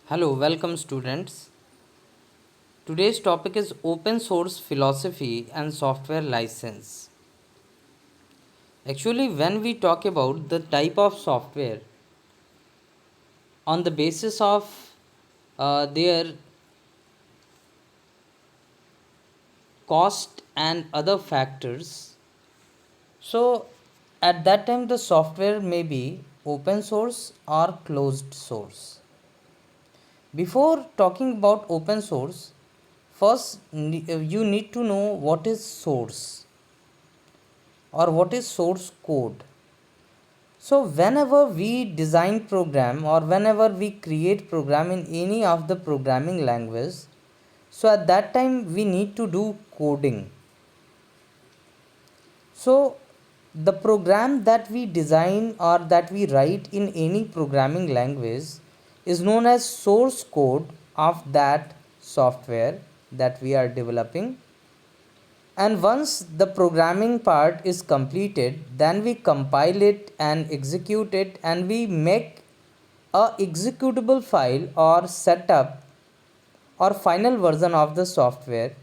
Hello, welcome students. Today's topic is open source philosophy and software license. Actually, when we talk about the type of software on the basis of their cost and other factors, so at that time the software may be open source or closed source. Before talking about open source, first you need to know what is source or what is source code. So whenever we design program or whenever we create program in any of the programming language, so at that time we need to do coding. So the program that we design or that we write in any programming language is known as source code of that software that we are developing. And once the programming part is completed, then we compile it and execute it, and we make a executable file or setup or final version of the software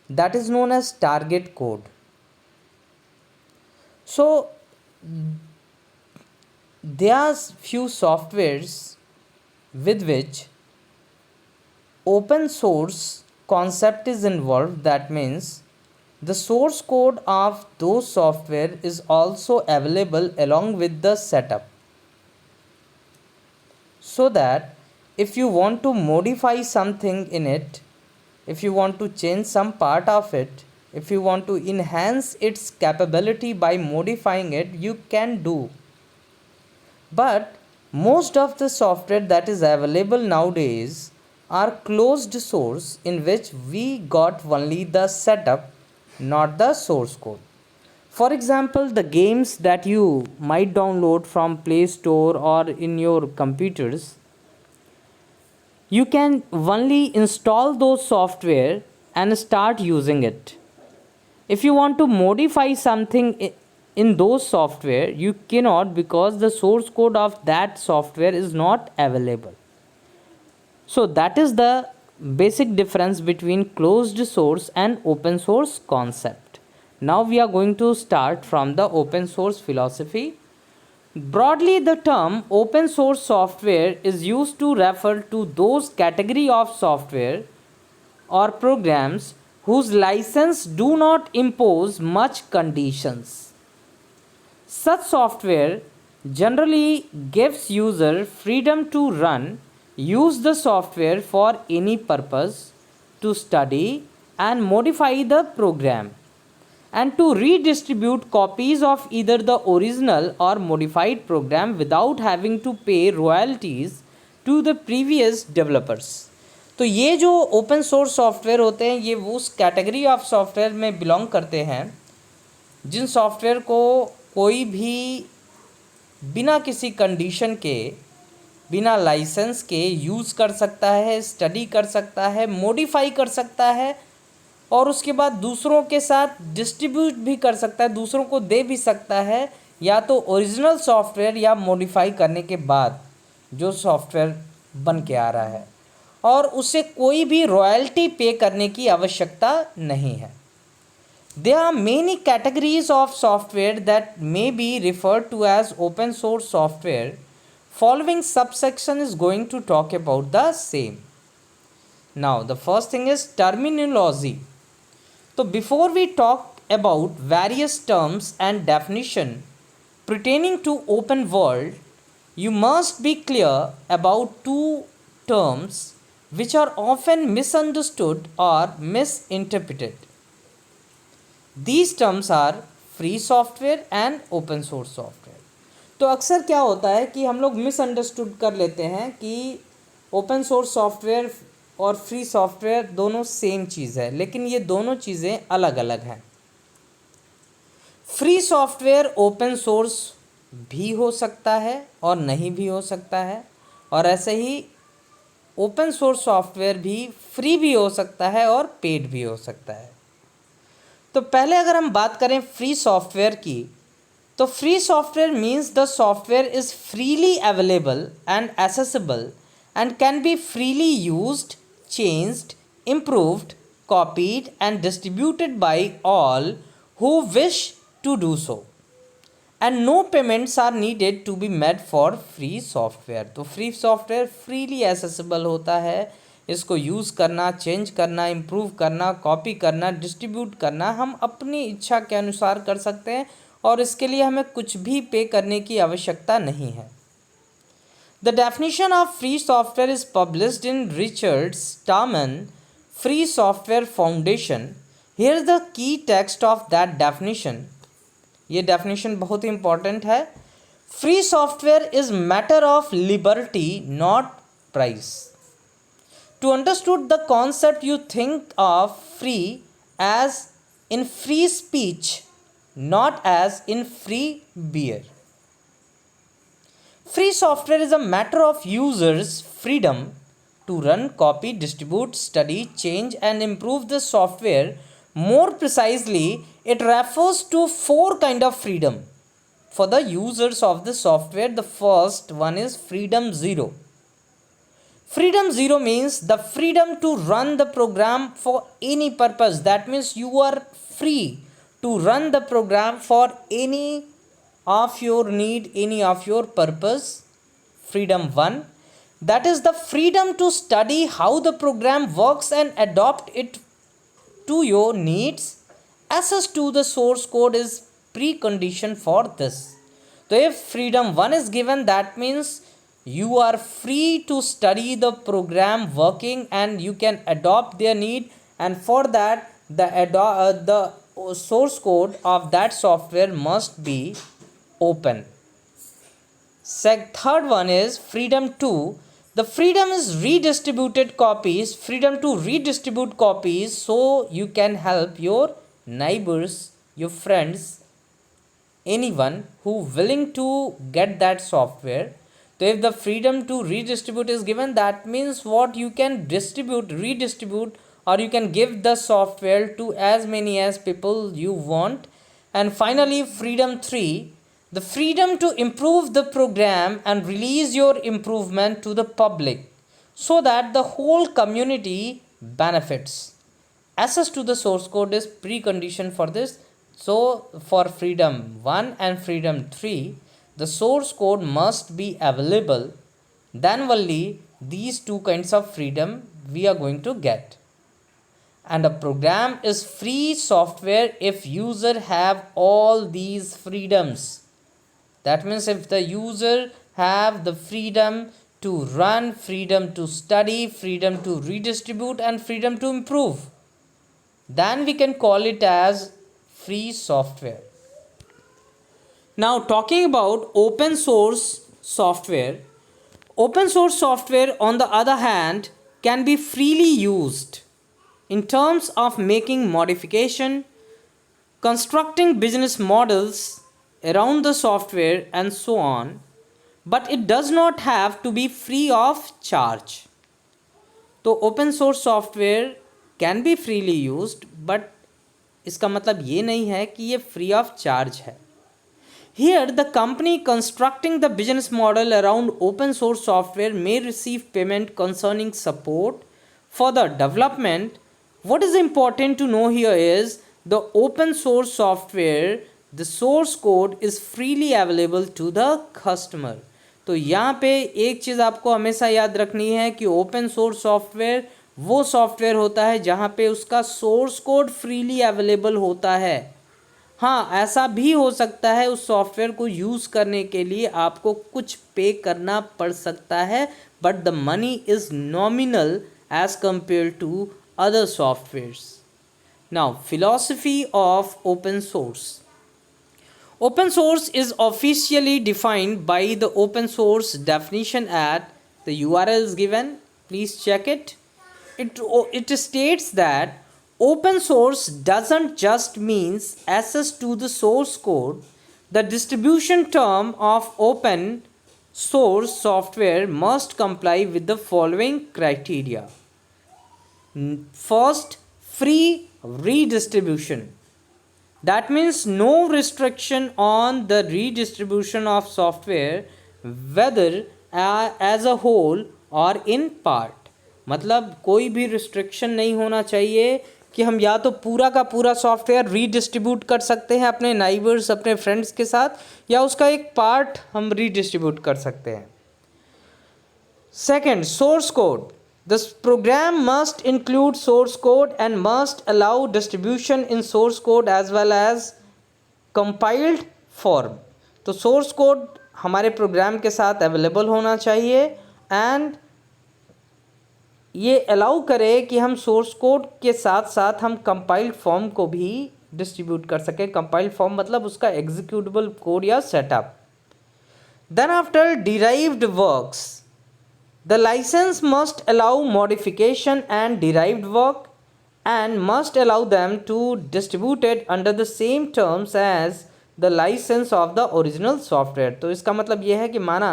that is known as target code. So there are few softwares with which open source concept is involved. That means the source code of those software is also available along with the setup, so that if you want to modify something in it, if you want to change some part of it, if you want to enhance its capability by modifying it, you can do. But most of the software that is available nowadays are closed source, in which we got only the setup, not the source code. For example, the games that you might download from Play Store or in your computers, you can only install those software and start using it. If you want to modify something in those software, you cannot, because the source code of that software is not available. So that is the basic difference between closed source and open source concept. Now we are going to start from the open source philosophy. Broadly, the term open source software is used to refer to those category of software or programs whose license do not impose much conditions. Such software generally gives user freedom to run, use the software for any purpose, to study and modify the program, and to redistribute copies of either the original or modified program without having to pay royalties to the previous developers. तो ये जो open source software होते हैं, ये उस category of software में belong करते हैं जिन सॉफ्टवेयर को कोई भी बिना किसी कंडीशन के, बिना लाइसेंस के यूज़ कर सकता है, स्टडी कर सकता है, मॉडिफाई कर सकता है और उसके बाद दूसरों के साथ डिस्ट्रीब्यूट भी कर सकता है, दूसरों को दे भी सकता है, या तो ओरिजिनल सॉफ्टवेयर या मॉडिफाई करने के बाद जो सॉफ्टवेयर बन के आ रहा है, और उसे कोई भी रॉयल्टी पे करने की आवश्यकता नहीं है. There are many categories of software that may be referred to as open source software. Following subsection is going to talk about the same. Now the first thing is terminology. So before we talk about various terms and definition pertaining to open world, you must be clear about two terms which are often misunderstood or misinterpreted. These terms are free software and open source software. तो अक्सर क्या होता है कि हम लोग misunderstood कर लेते हैं कि ओपन सोर्स सॉफ्टवेयर और फ्री सॉफ्टवेयर दोनों सेम चीज़ है, लेकिन ये दोनों चीज़ें अलग अलग हैं. फ्री सॉफ्टवेयर ओपन सोर्स भी हो सकता है और नहीं भी हो सकता है, और ऐसे ही ओपन सोर्स सॉफ्टवेयर भी फ्री भी हो सकता है और पेड भी हो सकता है. तो पहले अगर हम बात करें फ्री सॉफ्टवेयर की, तो free software means the software is freely available and accessible and can be freely used, changed, improved, copied, and distributed by all who wish to do so. And no payments are needed to be made for free software. तो free software freely accessible होता है, इसको use करना, change करना, improve करना, copy करना, distribute करना हम अपनी इच्छा के अनुसार कर सकते हैं और इसके लिए हमें कुछ भी पे करने की आवश्यकता नहीं है. The definition of free software is published in Richard Stallman Free Software Foundation. Here is the key text of that definition. ये डेफिनेशन बहुत ही इंपॉर्टेंट है. Free software is matter of liberty not price. To understood the concept you think of free as in free speech, not as in free beer. Free software is a matter of users' freedom to run, copy, distribute, study, change, and improve the software. More precisely, it refers to four kind of freedom for the users of the software. The first one is freedom zero. Freedom zero means the freedom to run the program for any purpose. That means you are free to run the program for any of your need, any of your purpose. Freedom 1, that is the freedom to study how the program works and adopt it to your needs. Access to the source code is precondition for this. So if freedom 1 is given, that means you are free to study the program working and you can adopt their need, and for that the source code of that software must be open. Third one is freedom 2. The freedom is redistributed copies. Freedom to redistribute copies so you can help your neighbors, your friends, anyone who willing to get that software. So if the freedom to redistribute is given, that means what you can distribute, redistribute, or you can give the software to as many as people you want. And finally, freedom 3, the freedom to improve the program and release your improvement to the public so that the whole community benefits. Access to the source code is precondition for this. So for freedom 1 and freedom 3, the source code must be available. Then only these two kinds of freedom we are going to get. And a program is free software if user have all these freedoms. That means if the user have the freedom to run, freedom to study, freedom to redistribute, and freedom to improve, then we can call it as free software. Now talking about open source software. Open source software on the other hand can be freely used in terms of making modification, constructing business models around the software and so on, but it does not have to be free of charge. तो open source software can be freely used, but इसका मतलब ये नहीं है कि ये free of charge है. Here the company constructing the business model around open source software may receive payment concerning support for the development. What is important to know here is the open source software, the source code is freely available to the customer. तो यहाँ पे एक चीज़ आपको हमेशा याद रखनी है कि ओपन सोर्स सॉफ्टवेयर वो सॉफ्टवेयर होता है जहाँ पे उसका सोर्स कोड फ्रीली अवेलेबल होता है. हाँ, ऐसा भी हो सकता है उस सॉफ्टवेयर को यूज़ करने के लिए आपको कुछ पे करना पड़ सकता है, but the money is nominal as compare to other softwares. Now philosophy of open source. Open source is officially defined by the open source definition at the URL is given. Please check it. It states that open source doesn't just means access to the source code. The distribution term of open source software must comply with the following criteria. First, free redistribution. That means no restriction on the redistribution of software, whether as a whole और in part, मतलब कोई भी restriction नहीं होना चाहिए कि हम या तो पूरा का पूरा सॉफ्टवेयर रीडिस्ट्रीब्यूट कर सकते हैं अपने नाइबर्स, अपने फ्रेंड्स के साथ, या उसका एक पार्ट हम रीडिस्ट्रीब्यूट कर सकते हैं। Second, source code. This program must include source code and must allow distribution in source code as well as compiled form। तो सोर्स कोड हमारे प्रोग्राम के साथ अवेलेबल होना चाहिए एंड ये अलाउ करे कि हम सोर्स कोड के साथ साथ हम कंपाइल्ड फॉर्म को भी डिस्ट्रीब्यूट कर सकें। कंपाइल्ड फॉर्म मतलब उसका एग्जीक्यूटेबल कोड या setup. Then after derived works, the license must allow modification and derived work and must allow them to distribute it under the same terms as the license of the original software। तो इसका मतलब यह है कि माना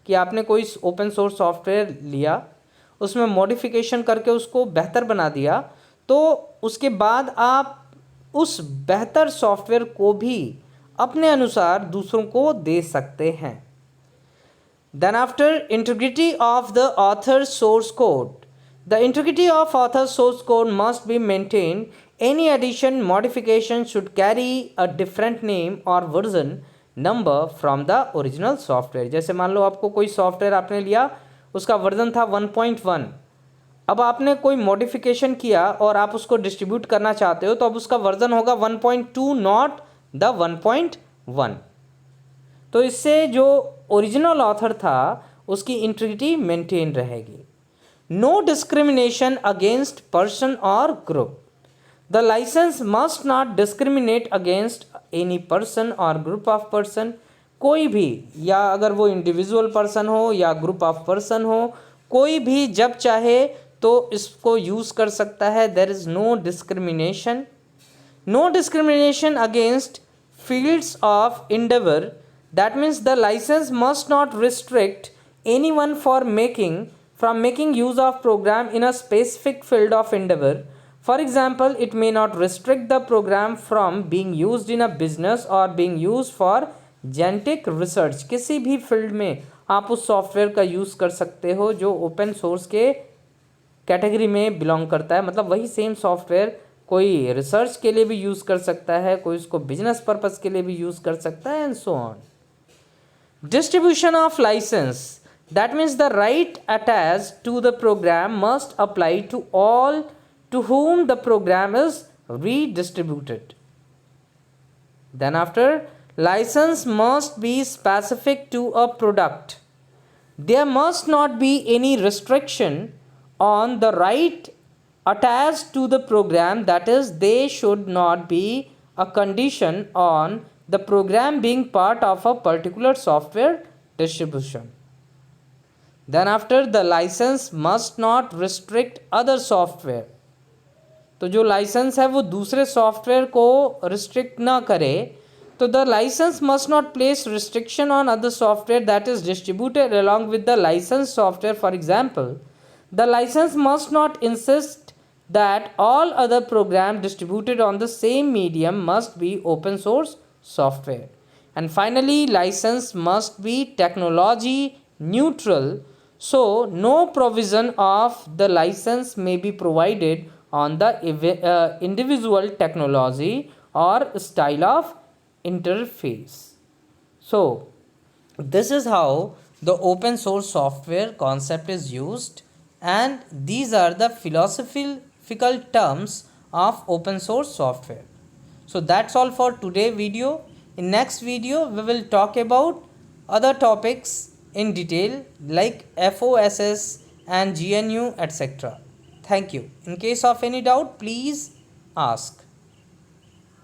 कि आपने कोई ओपन सोर्स सॉफ्टवेयर लिया, उसमें मॉडिफिकेशन करके उसको बेहतर बना दिया, तो उसके बाद आप उस बेहतर सॉफ्टवेयर को भी अपने अनुसार दूसरों को दे सकते हैं। Then after, integrity of the author's source code. The integrity of author's source code must be maintained. Any addition, modification should carry a different name or version number from the original software। जैसे मान लो आपको कोई software आपने लिया, उसका version था 1.1, अब आपने कोई मॉडिफिकेशन किया और आप उसको डिस्ट्रीब्यूट करना चाहते हो, तो अब उसका वर्जन होगा 1.2, नॉट द 1.1। तो इससे जो ओरिजिनल ऑथर था उसकी इंटीग्रिटी मेंटेन रहेगी। No discrimination against person or group. The license must not discriminate against any person or group of person. कोई भी, या अगर वो इंडिविजुअल पर्सन हो या ग्रुप ऑफ पर्सन हो, कोई भी जब चाहे तो इसको यूज़ कर सकता है। There is no discrimination. No discrimination against fields of endeavor। That means the license must not restrict anyone from making use of program in a specific field of endeavor। For example, it may not restrict the program from being used in a business or being used for genetic research। किसी भी field में आप उस software का use कर सकते हो जो ओपन सोर्स के कैटेगरी में बिलोंग करता है। मतलब वही सेम सॉफ्टवेयर कोई रिसर्च के लिए भी यूज़ कर सकता है, कोई उसको बिजनेस पर्पस के लिए भी यूज़ कर सकता है, and so on. Distribution of license, that means the right attached to the program must apply to all to whom the program is redistributed। Then after, license must be specific to a product। There must not be any restriction on the right attached to the program, that is, they should not be a condition on the program being part of a particular software distribution। Then after, the license must not restrict other software। तो जो licence है वो दूसरे software को restrict ना करे, तो the license must not place restriction on other software that is distributed along with the license software. For example, the license must not insist that all other program distributed on the same medium must be open source software। And finally, license must be technology neutral, so no provision of the license may be provided on the individual technology or style of interface। So this is how the open source software concept is used, and these are the philosophical terms of open source software। So that's all for today video. In next video we will talk about other topics in detail like FOSS and GNU etc. Thank you. In case of any doubt, please ask.